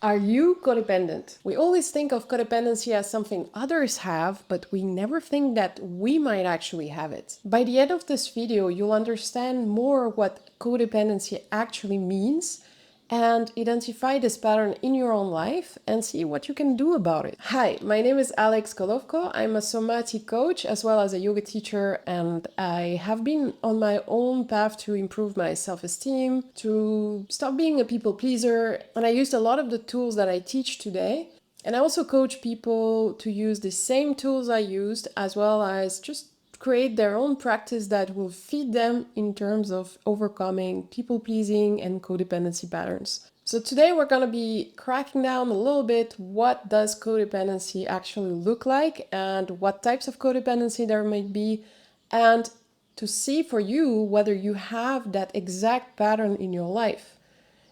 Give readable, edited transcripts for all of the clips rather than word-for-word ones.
Are you codependent? We always think of codependency as something others have, but we never think that we might actually have it. By the end of this video, you'll understand more what codependency actually means and identify this pattern in your own life and see what you can do about it. Hi, my name is Alex Golovko. I'm a somatic coach as well as a yoga teacher, and I have been on my own path to improve my self-esteem, to stop being a people pleaser, and I used a lot of the tools that I teach today. And I also coach people to use the same tools I used, as well as just create their own practice that will feed them in terms of overcoming people-pleasing and codependency patterns. So today we're going to be cracking down a little bit what does codependency actually look like and what types of codependency there might be, and to see for you whether you have that exact pattern in your life.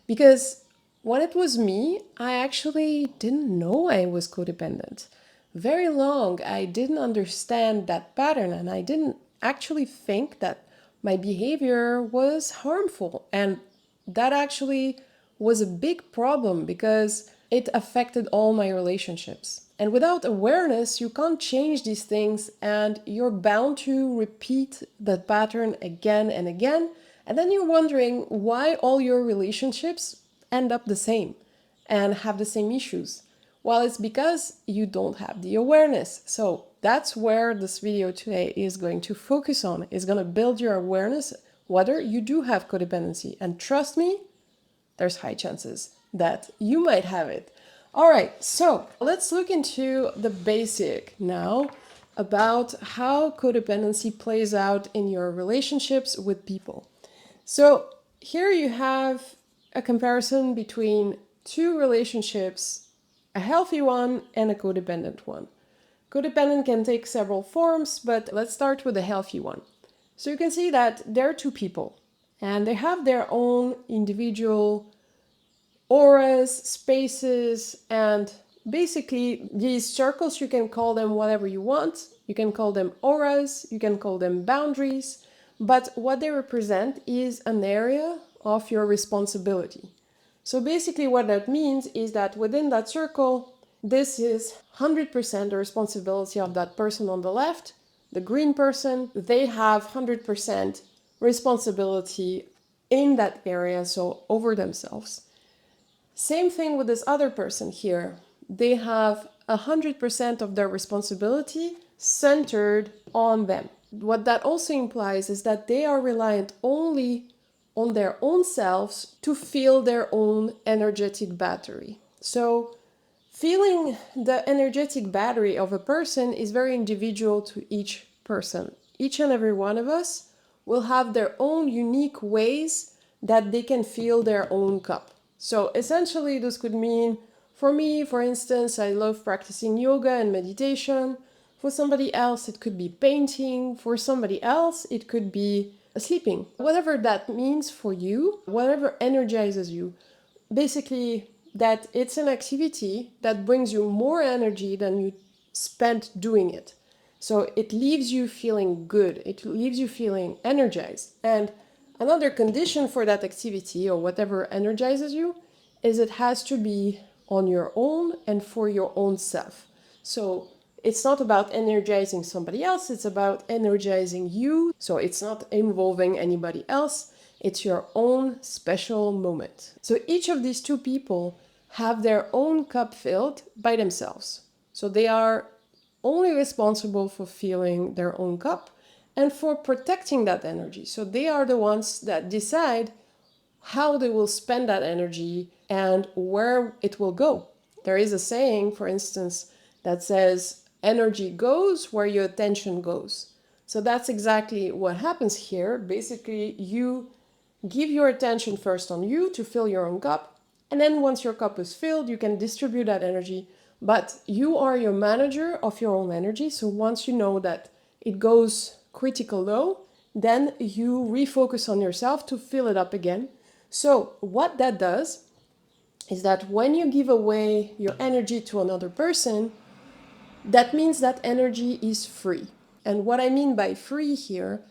Because when it was me, I actually didn't know I was codependent. Very long, I didn't understand that pattern, and I didn't actually think that my behavior was harmful. And that actually was a big problem because it affected all my relationships. And without awareness, you can't change these things, and you're bound to repeat that pattern again and again. And then you're wondering why all your relationships end up the same and have the same issues. Well, it's because you don't have the awareness. So that's where this video today is going to focus on. It's going to build your awareness whether you do have codependency. And trust me, there's high chances that you might have it. All right, so let's look into the basic now about how codependency plays out in your relationships with people. So here you have a comparison between two relationships, a healthy one and a codependent one. Codependent can take several forms, but let's start with the healthy one. So you can see that there are two people, and they have their own individual auras, spaces, and basically these circles, you can call them whatever you want. You can call them auras, you can call them boundaries, but what they represent is an area of your responsibility. So basically what that means is that within that circle, this is 100% the responsibility of that person on the left. The green person, they have 100% responsibility in that area, so over themselves. Same thing with this other person here. They have 100% of their responsibility centered on them. What that also implies is that they are reliant only on their own selves to fill their own energetic battery. So filling the energetic battery of a person is very individual to each person. Each and every one of us will have their own unique ways that they can fill their own cup. So essentially this could mean, for me, for instance, I love practicing yoga and meditation. For somebody else, it could be painting. For somebody else, it could be sleeping. Whatever that means for you, whatever energizes you, basically that it's an activity that brings you more energy than you spent doing it. So it leaves you feeling good. It leaves you feeling energized. And another condition for that activity or whatever energizes you is it has to be on your own and for your own self. So it's not about energizing somebody else, it's about energizing you. So it's not involving anybody else, it's your own special moment. So each of these two people have their own cup filled by themselves. So they are only responsible for filling their own cup and for protecting that energy. So they are the ones that decide how they will spend that energy and where it will go. There is a saying, for instance, that says, energy goes where your attention goes. So that's exactly what happens here. Basically, you give your attention first on you to fill your own cup. And then once your cup is filled, you can distribute that energy. But you are your manager of your own energy. So once you know that it goes critical low, then you refocus on yourself to fill it up again. So what that does is that when you give away your energy to another person, that means that energy is free. And what I mean by free here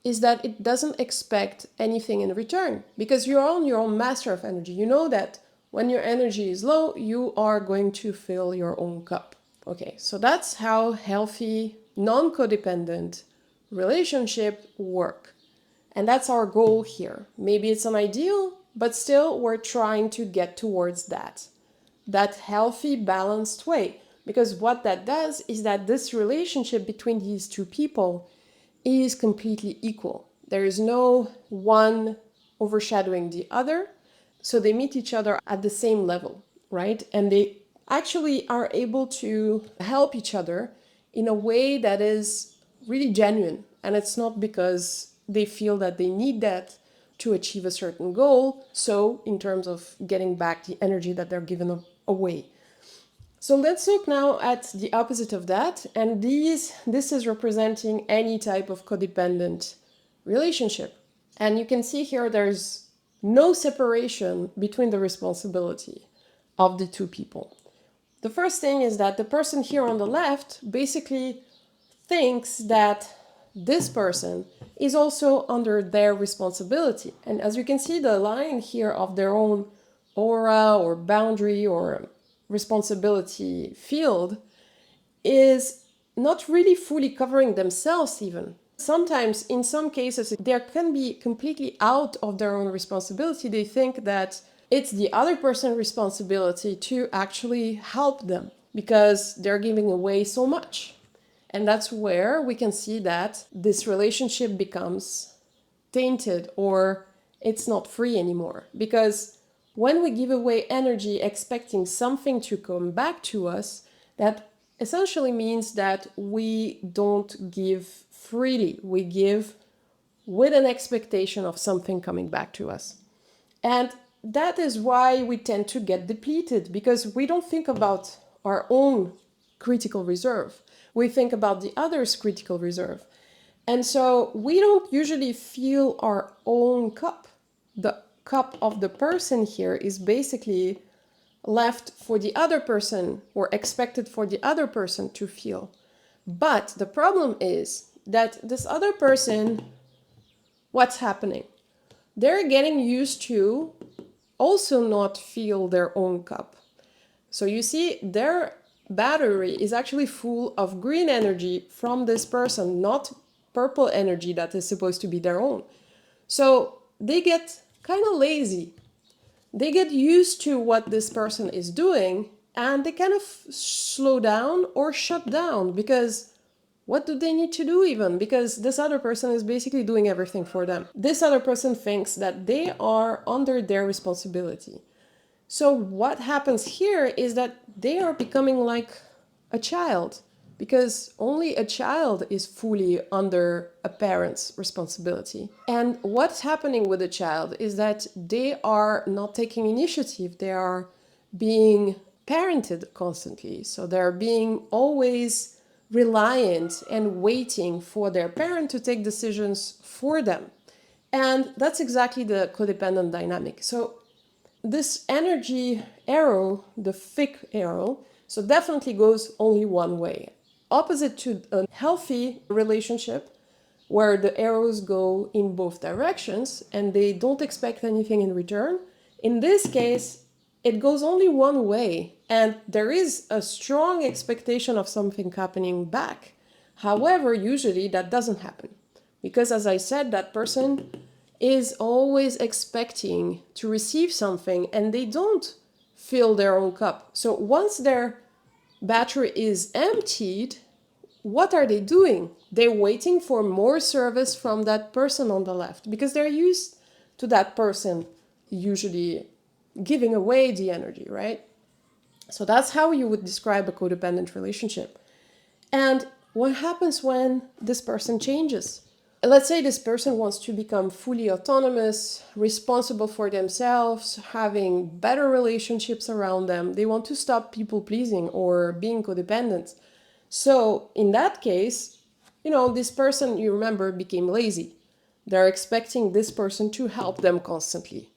is that it doesn't expect anything in return because you're your own master of energy. You know that When your energy is low, you are going to fill your own cup. Okay, so that's how healthy, non-codependent relationship work. And that's our goal here. Maybe it's an ideal, but still we're trying to get towards that healthy, balanced way. Because what that does is that this relationship between these two people is completely equal. There is no one overshadowing the other. So they meet each other at the same level, right? And they actually are able to help each other in a way that is really genuine. And it's not because they feel that they need that to achieve a certain goal. So, in terms of getting back the energy that they're given away. So let's look now at the opposite of that. And this is representing any type of codependent relationship. And you can see here there's no separation between the responsibility of the two people. The first thing is that the person here on the left basically thinks that this person is also under their responsibility. And as you can see, the line here of their own aura or boundary or responsibility field is not really fully covering themselves even. Sometimes, in some cases, they can be completely out of their own responsibility. They think that it's the other person's responsibility to actually help them because they're giving away so much. And that's where we can see that this relationship becomes tainted or it's not free anymore. Because when we give away energy expecting something to come back to us, that essentially means that we don't give freely. We give with an expectation of something coming back to us. And that is why we tend to get depleted, because we don't think about our own critical reserve. We think about the other's critical reserve. And so we don't usually feel our own cup. The cup of the person here is basically left for the other person or expected for the other person to feel. But the problem is that this other person, what's happening? They're getting used to also not feel their own cup. So you see, their battery is actually full of green energy from this person, not purple energy that is supposed to be their own. So they get kind of lazy. They get used to what this person is doing and they kind of slow down or shut down because what do they need to do even? Because this other person is basically doing everything for them. This other person thinks that they are under their responsibility. So what happens here is that they are becoming like a child, because only a child is fully under a parent's responsibility. And what's happening with a child is that they are not taking initiative. They are being parented constantly. So they're being always reliant and waiting for their parent to take decisions for them. And that's exactly the codependent dynamic. So this energy arrow, the thick arrow, so definitely goes only one way. Opposite to a healthy relationship where the arrows go in both directions and they don't expect anything in return. In this case, it goes only one way and there is a strong expectation of something happening back. However, usually that doesn't happen because, as I said, that person is always expecting to receive something and they don't fill their own cup. So once their battery is emptied, what are they doing? They're waiting for more service from that person on the left because they're used to that person usually giving away the energy, right? So that's how you would describe a codependent relationship. And what happens when this person changes? Let's say this person wants to become fully autonomous, responsible for themselves, having better relationships around them. They want to stop people pleasing or being codependent. So in that case, this person, you remember, became lazy. They're expecting this person to help them constantly.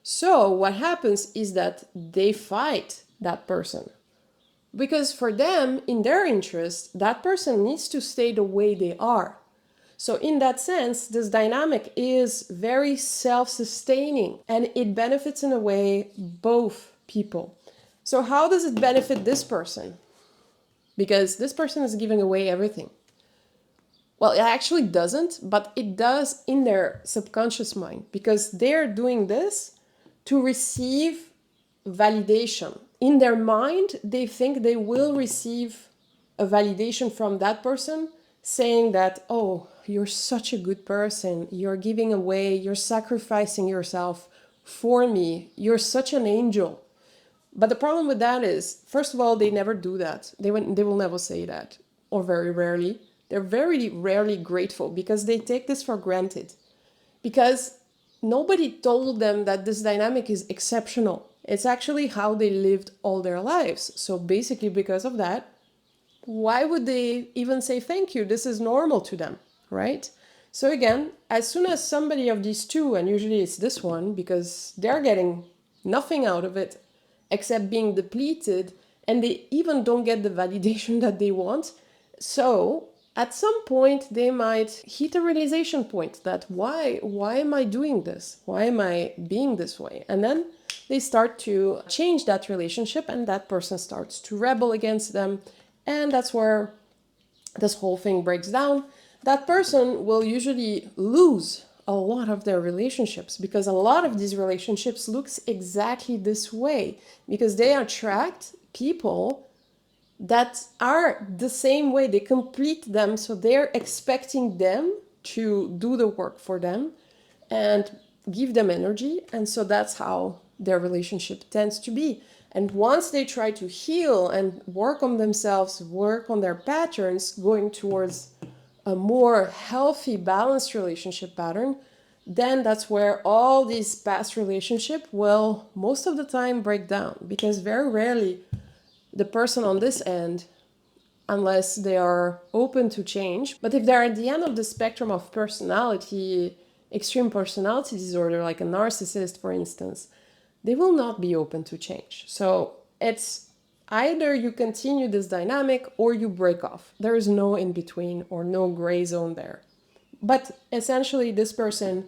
So what happens is that they fight that person. Because for them, in their interest, that person needs to stay the way they are. So in that sense, this dynamic is very self-sustaining and it benefits in a way both people. So how does it benefit this person? Because this person is giving away everything. Well, it actually doesn't, but it does in their subconscious mind, because they're doing this to receive validation. In their mind, they think they will receive a validation from that person saying that, oh, you're such a good person, you're giving away, you're sacrificing yourself for me, you're such an angel. But the problem with that is, first of all, they never do that. They will never say that, or very rarely. They're very rarely grateful because they take this for granted. Because nobody told them that this dynamic is exceptional. It's actually how they lived all their lives. So basically, because of that, why would they even say thank you? This is normal to them, right? So again, as soon as somebody of these two, and usually it's this one, because they're getting nothing out of it except being depleted, and they even don't get the validation that they want. So at some point they might hit a realization point that why am I doing this? Why am I being this way? And then they start to change that relationship, and that person starts to rebel against them. And that's where this whole thing breaks down. That person will usually lose a lot of their relationships, because a lot of these relationships looks exactly this way, because they attract people that are the same way. They complete them, so they're expecting them to do the work for them and give them energy. And so that's how their relationship tends to be. And once they try to heal and work on themselves, work on their patterns, going towards a more healthy, balanced relationship pattern, then that's where all these past relationships will most of the time break down. Because very rarely the person on this end, unless they are open to change, but if they're at the end of the spectrum of personality, extreme personality disorder, like a narcissist, for instance, they will not be open to change. So it's either you continue this dynamic or you break off. There is no in between or no gray zone there. But essentially, this person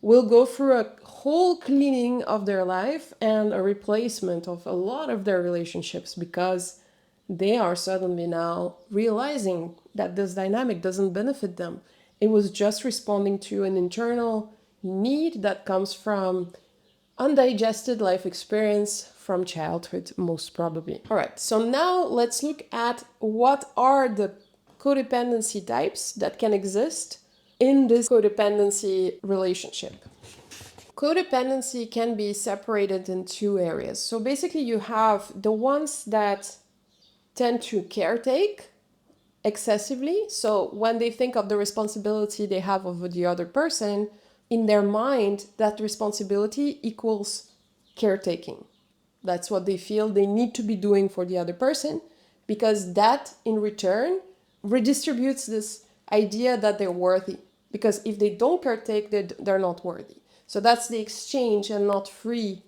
will go through a whole cleaning of their life and a replacement of a lot of their relationships, because they are suddenly now realizing that this dynamic doesn't benefit them. It was just responding to an internal need that comes from undigested life experience from childhood, most probably. All right, so now let's look at what are the codependency types that can exist in this codependency relationship. Codependency can be separated in two areas. So basically you have the ones that tend to caretake excessively. So when they think of the responsibility they have over the other person, in their mind, that responsibility equals caretaking. That's what they feel they need to be doing for the other person, because that in return redistributes this idea that they're worthy. Because if they don't caretake, they're not worthy. So that's the exchange and not free,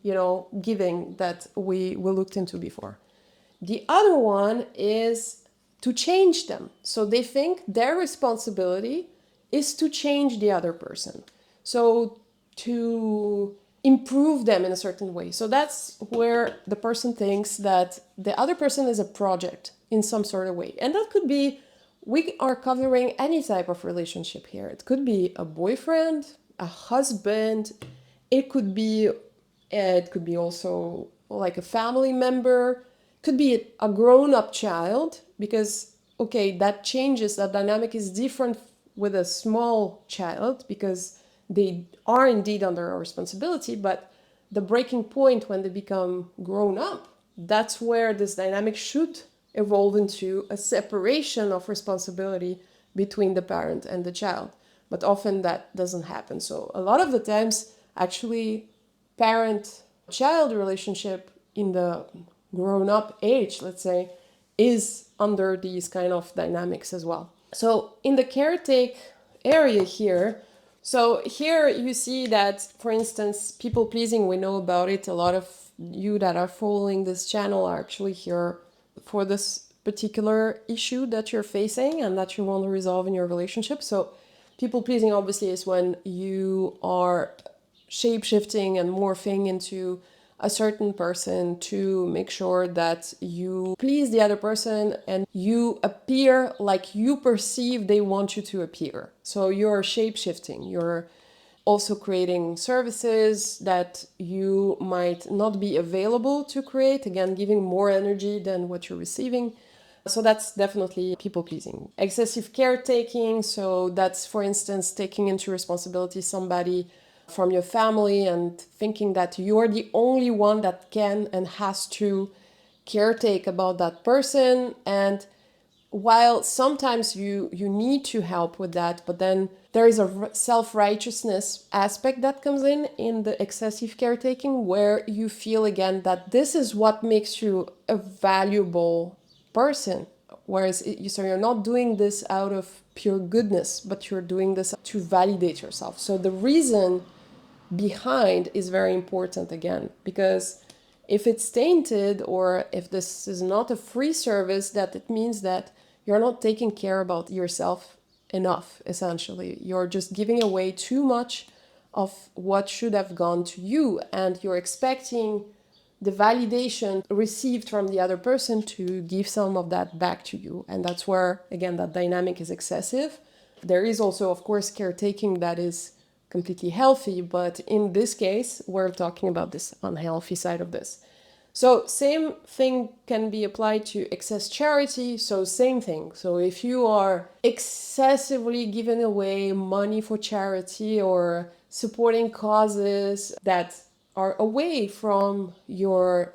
giving that we looked into before. The other one is to change them. So they think their responsibility is to change the other person. So to improve them in a certain way. So that's where the person thinks that the other person is a project in some sort of way. And that could be, we are covering any type of relationship here. It could be a boyfriend, a husband. It could be also like a family member. It could be a grown-up child, because, okay, that changes, that dynamic is different with a small child because they are indeed under our responsibility, but the breaking point when they become grown up, that's where this dynamic should evolve into a separation of responsibility between the parent and the child. But often that doesn't happen. So a lot of the times, actually, parent-child relationship in the grown-up age, let's say, is under these kind of dynamics as well. So in the caretake area here, so here you see that, for instance, people pleasing, we know about it. A lot of you that are following this channel are actually here for this particular issue that you're facing and that you want to resolve in your relationship. So people pleasing obviously is when you are shape-shifting and morphing into a certain person to make sure that you please the other person and you appear like you perceive they want you to appear. So you're shape-shifting. You're also creating services that you might not be available to create, again, giving more energy than what you're receiving. So that's definitely people pleasing. Excessive caretaking. So that's, for instance, taking into responsibility somebody from your family and thinking that you're the only one that can and has to caretake about that person. And while sometimes you need to help with that, but then there is a self-righteousness aspect that comes in the excessive caretaking, where you feel again that this is what makes you a valuable person. Whereas so you're not doing this out of pure goodness, but you're doing this to validate yourself. So the reason behind is very important again, because if it's tainted or if this is not a free service, that it means that you're not taking care about yourself enough. Essentially, you're just giving away too much of what should have gone to you, and you're expecting the validation received from the other person to give some of that back to you. And that's where, again, that dynamic is excessive. There is also, of course, caretaking that is completely healthy, but in this case, we're talking about this unhealthy side of this. So same thing can be applied to excess charity. So same thing. So if you are excessively giving away money for charity or supporting causes that are away from your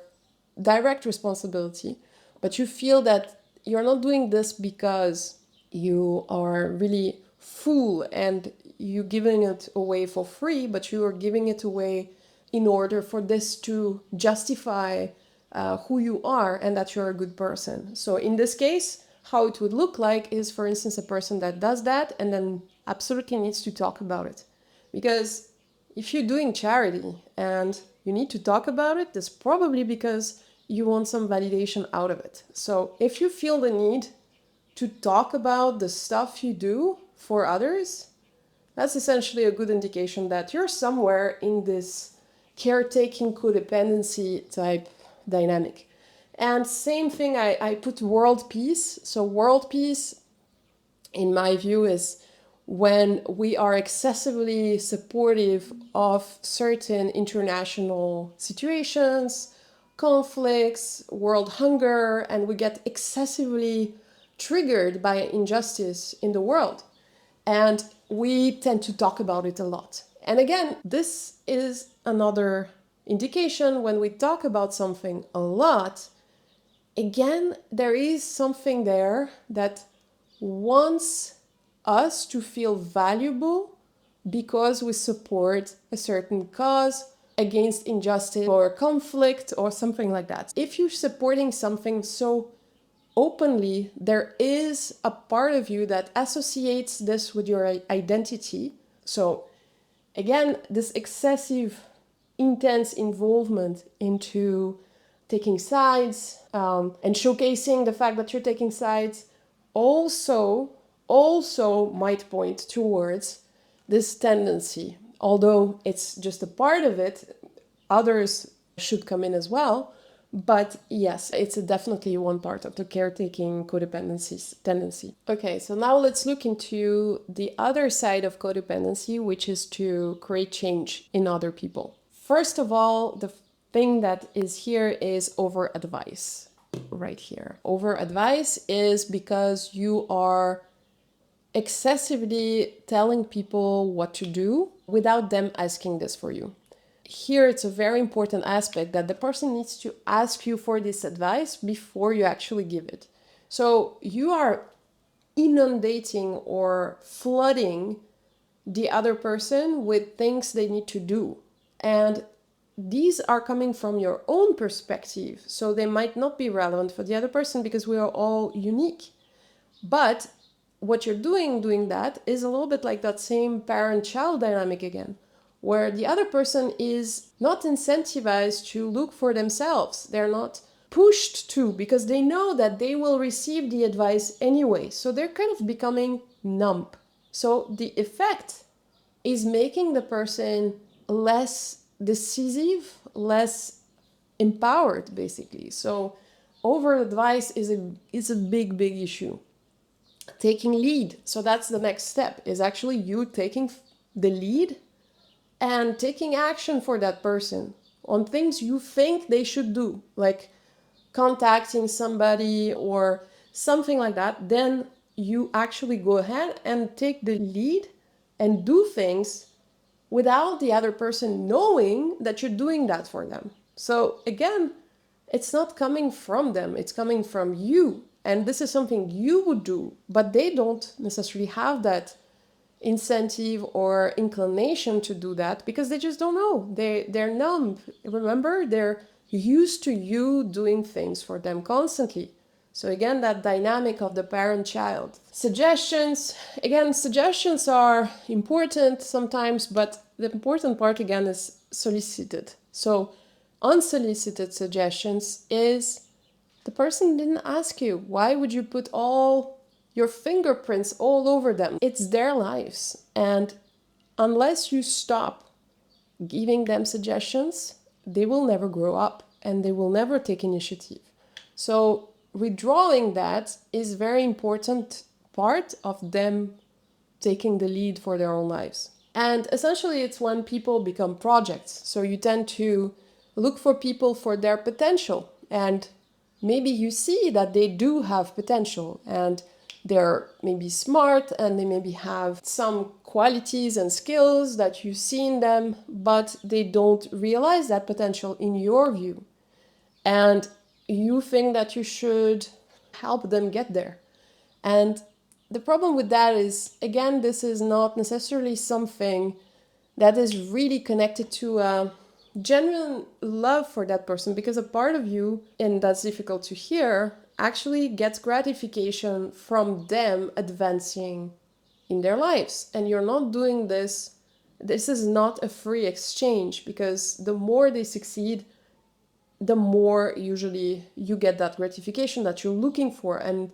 direct responsibility, but you feel that you're not doing this because you are really full and you're giving it away for free, but you are giving it away in order for this to justify who you are and that you're a good person. So in this case, how it would look like is, for instance, a person that does that and then absolutely needs to talk about it. Because if you're doing charity and you need to talk about it, that's probably because you want some validation out of it. So if you feel the need to talk about the stuff you do for others, that's essentially a good indication that you're somewhere in this caretaking codependency type dynamic. And same thing, I put world peace. So world peace, in my view, is when we are excessively supportive of certain international situations, conflicts, world hunger, and we get excessively triggered by injustice in the world. And we tend to talk about it a lot. And again, this is another indication when we talk about something a lot, again, there is something there that wants us to feel valuable because we support a certain cause against injustice or conflict or something like that. If you're supporting something so openly, there is a part of you that associates this with your identity. So again, this excessive, intense involvement into taking sides and showcasing the fact that you're taking sides also might point towards this tendency. Although it's just a part of it, others should come in as well. But yes, it's definitely one part of the caretaking codependency tendency. Okay, so now let's look into the other side of codependency, which is to create change in other people. First of all, the thing that is here is over advice. Right here. Over advice is because you are excessively telling people what to do without them asking this for you. Here it's a very important aspect that the person needs to ask you for this advice before you actually give it. So you are inundating or flooding the other person with things they need to do. And these are coming from your own perspective. So they might not be relevant for the other person because we are all unique. But what you're doing that is a little bit like that same parent-child dynamic again, where the other person is not incentivized to look for themselves. They're not pushed to because they know that they will receive the advice anyway. So they're kind of becoming numb. So the effect is making the person less decisive, less empowered, basically. So over advice is a big issue. Taking lead, so that's the next step, is actually you taking the lead and taking action for that person on things you think they should do, like contacting somebody or something like that. Then you actually go ahead and take the lead and do things without the other person knowing that you're doing that for them. So again, it's not coming from them, it's coming from you. And this is something you would do, but they don't necessarily have that incentive or inclination to do that because they just don't know. They're numb. Remember, they're used to you doing things for them constantly. So again, that dynamic of the parent-child. Suggestions. Again, suggestions are important sometimes, but the important part again is solicited. So unsolicited suggestions is the person didn't ask you. Why would you put all your fingerprints all over them? It's their lives. And unless you stop giving them suggestions, they will never grow up and they will never take initiative. So withdrawing that is very important part of them taking the lead for their own lives. And essentially it's when people become projects. So you tend to look for people for their potential, and maybe you see that they do have potential and they're maybe smart and they maybe have some qualities and skills that you see in them, but they don't realize that potential in your view. And you think that you should help them get there. And the problem with that is, again, this is not necessarily something that is really connected to a genuine love for that person, because a part of you, and that's difficult to hear, actually gets gratification from them advancing in their lives. And you're not doing this. This is not a free exchange, because the more they succeed, the more usually you get that gratification that you're looking for. And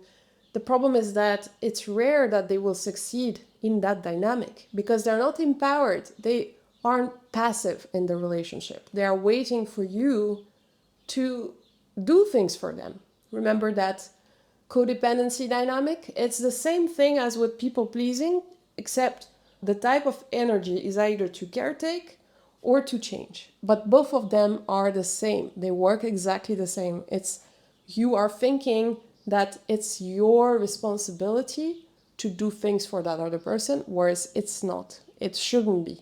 the problem is that it's rare that they will succeed in that dynamic because they're not empowered. They aren't passive in the relationship. They are waiting for you to do things for them. Remember that codependency dynamic? It's the same thing as with people pleasing, except the type of energy is either to caretake or to change. But both of them are the same. They work exactly the same. It's you are thinking that it's your responsibility to do things for that other person, whereas it's not. It shouldn't be.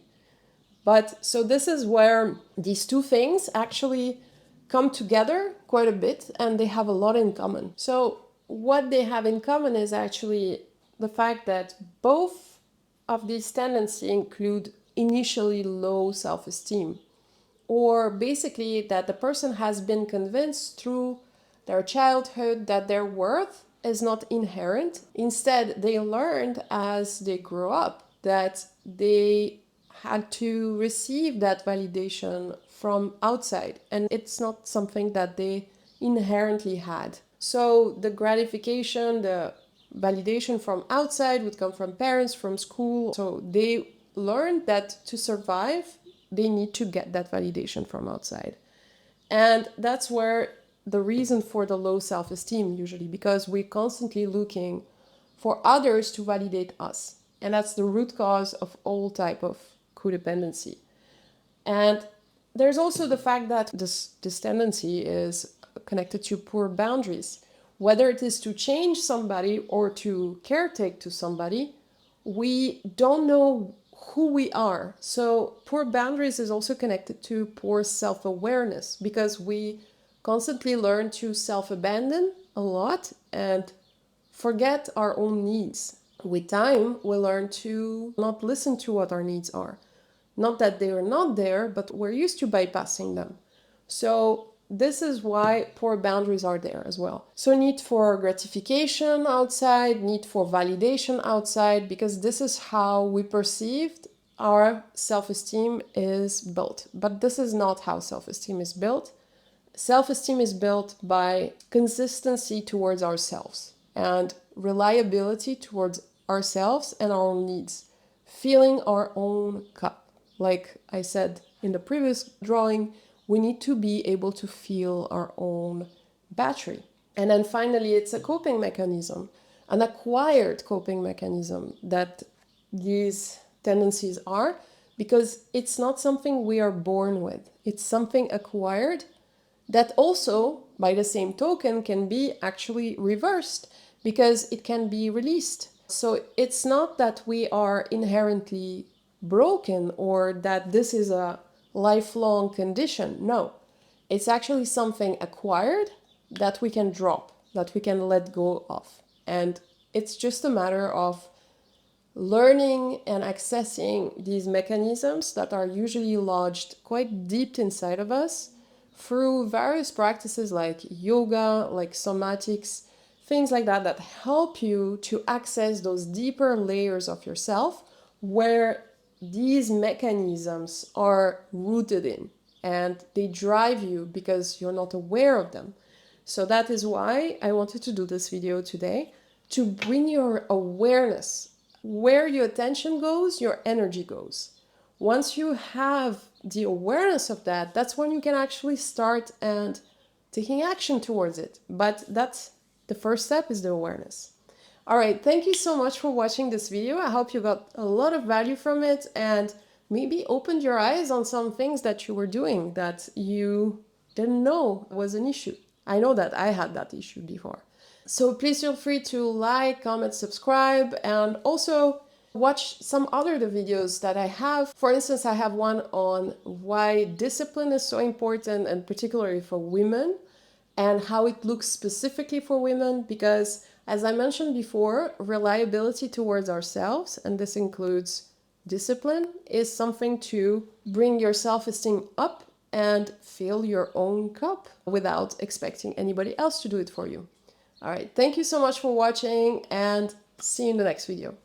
But so this is where these two things actually come together quite a bit, and they have a lot in common. So what they have in common is actually the fact that both of these tendencies include initially low self-esteem, or basically that the person has been convinced through their childhood that their worth is not inherent. Instead, they learned as they grew up that they had to receive that validation from outside, and it's not something that they inherently had. So the gratification, the validation from outside would come from parents, from school. So they learned that to survive, they need to get that validation from outside. And that's where the reason for the low self-esteem usually, because we're constantly looking for others to validate us. And that's the root cause of all type of codependency. And there's also the fact that this tendency is connected to poor boundaries. Whether it is to change somebody or to caretake to somebody, we don't know who we are. So poor boundaries is also connected to poor self-awareness, because we constantly learn to self-abandon a lot and forget our own needs. With time, we learn to not listen to what our needs are. Not that they are not there, but we're used to bypassing them. So this is why poor boundaries are there as well. So need for gratification outside, need for validation outside, because this is how we perceived our self-esteem is built. But this is not how self-esteem is built. Self-esteem is built by consistency towards ourselves and reliability towards ourselves and our own needs, filling our own cup. Like I said in the previous drawing, we need to be able to feel our own battery. And then finally, it's a coping mechanism, an acquired coping mechanism that these tendencies are, because it's not something we are born with. It's something acquired that also, by the same token, can be actually reversed because it can be released. So it's not that we are inherently broken or that this is a lifelong condition. No, it's actually something acquired that we can drop, that we can let go of. And it's just a matter of learning and accessing these mechanisms that are usually lodged quite deep inside of us through various practices like yoga, like somatics, things like that, that help you to access those deeper layers of yourself where these mechanisms are rooted in and they drive you because you're not aware of them. So that is why I wanted to do this video today, to bring your awareness. Where your attention goes, your energy goes. Once you have the awareness of that, that's when you can actually start and taking action towards it. But that's the first step, is the awareness. All right, thank you so much for watching this video. I hope you got a lot of value from it and maybe opened your eyes on some things that you were doing that you didn't know was an issue. I know that I had that issue before. So please feel free to like, comment, subscribe, and also watch some other videos that I have. For instance, I have one on why discipline is so important, and particularly for women, and how it looks specifically for women, because as I mentioned before, reliability towards ourselves, and this includes discipline, is something to bring your self-esteem up and fill your own cup without expecting anybody else to do it for you. All right, thank you so much for watching and see you in the next video.